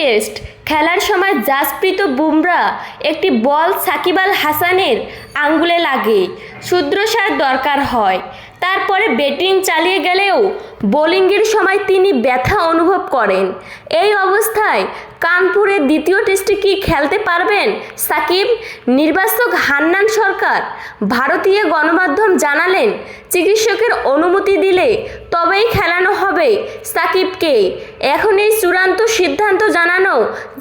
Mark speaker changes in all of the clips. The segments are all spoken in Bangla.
Speaker 1: টেস্ট খেলার সময় জাসপ্রীত বুমরা একটি বল সাকিব আল হাসানের আঙ্গুলে লাগে, শুশ্রূষার দরকার হয়। তারপরে ব্যাটিং চালিয়ে গেলেও বোলিংয়ের সময় তিনি ব্যথা অনুভব করেন। এই অবস্থায় কানপুরের দ্বিতীয় টেস্টে কি খেলতে পারবেন সাকিব? নির্বাচক হান্নান সরকার ভারতীয় গণমাধ্যম জানালেন, চিকিৎসকের অনুমতি দিলে তবেই খেলানো হবে সাকিবকে। এখন এই চূড়ান্ত সিদ্ধান্ত জানানো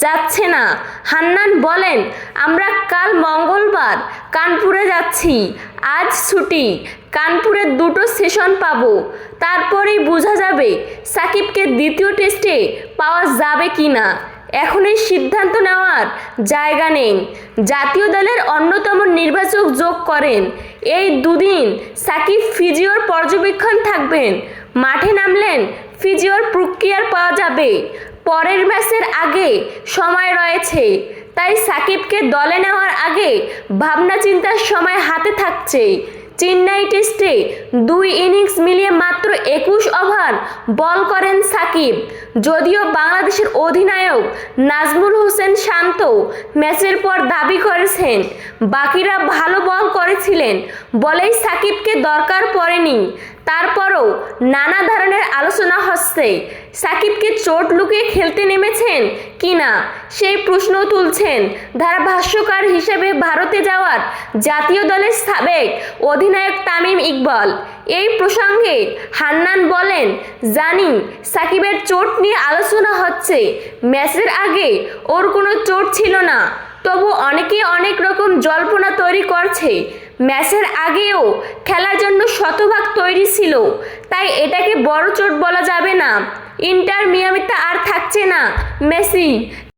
Speaker 1: যাচ্ছে না। হান্নান বলেন, আমরা কাল মঙ্গলবার কানপুরে যাচ্ছি, আজ ছুটি, কানপুরে দুটো সেশন পাবো, তারপরেই বোঝা যাবে সাকিবকে দ্বিতীয় টেস্টে পাওয়া যাবে কি না। এখন এই সিদ্ধান্ত নেওয়ার জায়গা নেই। জাতীয় দলের অন্যতম নির্বাচক যোগ করেন, এই দুদিন সাকিব ফিজিওর পর্যবেক্ষণ থাকবেন। মাঠে নামলেন ফিজিওর প্রক্রিয়ার পাওয়া যাবে। পরের ম্যাচের আগে সময় রয়েছে, তাই সাকিবকে দলে নেওয়ার আগে ভাবনা চিন্তার সময় হাতে থাকছে। চেন্নাই টেস্টে 2 ইনিংস মিলিয়ে মাত্র 21 ওভার বল করেন সাকিব। যদিও বাংলাদেশের অধিনায়ক নাজমুল হোসেন শান্ত ম্যাচের পর দাবি করেছেন, বাকিরা ভালো বল করেছিলেন বলেই সাকিবকে দরকার পড়েনি। তারপরও নানা ধরনের আলোচনা হচ্ছে, সাকিবকে চোট লুকিয়ে খেলতে নেমেছেন কিনা সেই প্রশ্ন তুলছেন ধারাভাষ্যকার হিসেবে ভারতে যাওয়ার জাতীয় দলের সাবেক অধিনায়ক তামিম ইকবাল। এই প্রসঙ্গে হান্নান বলেন, জানি সাকিবের চোট নিয়ে আলোচনা হচ্ছে, ম্যাচের আগে ওর কোনো চোট ছিল না, তবু অনেকেই অনেক রকম জল্পনা তৈরি করছে। ম্যাচের আগেও খেলার জন্য শতভাগ তৈরি ছিল, তাই এটাকে বড় চোট বলা যাবে না। ইন্টার মিয়ামিতে আর থাকছে না মেসি।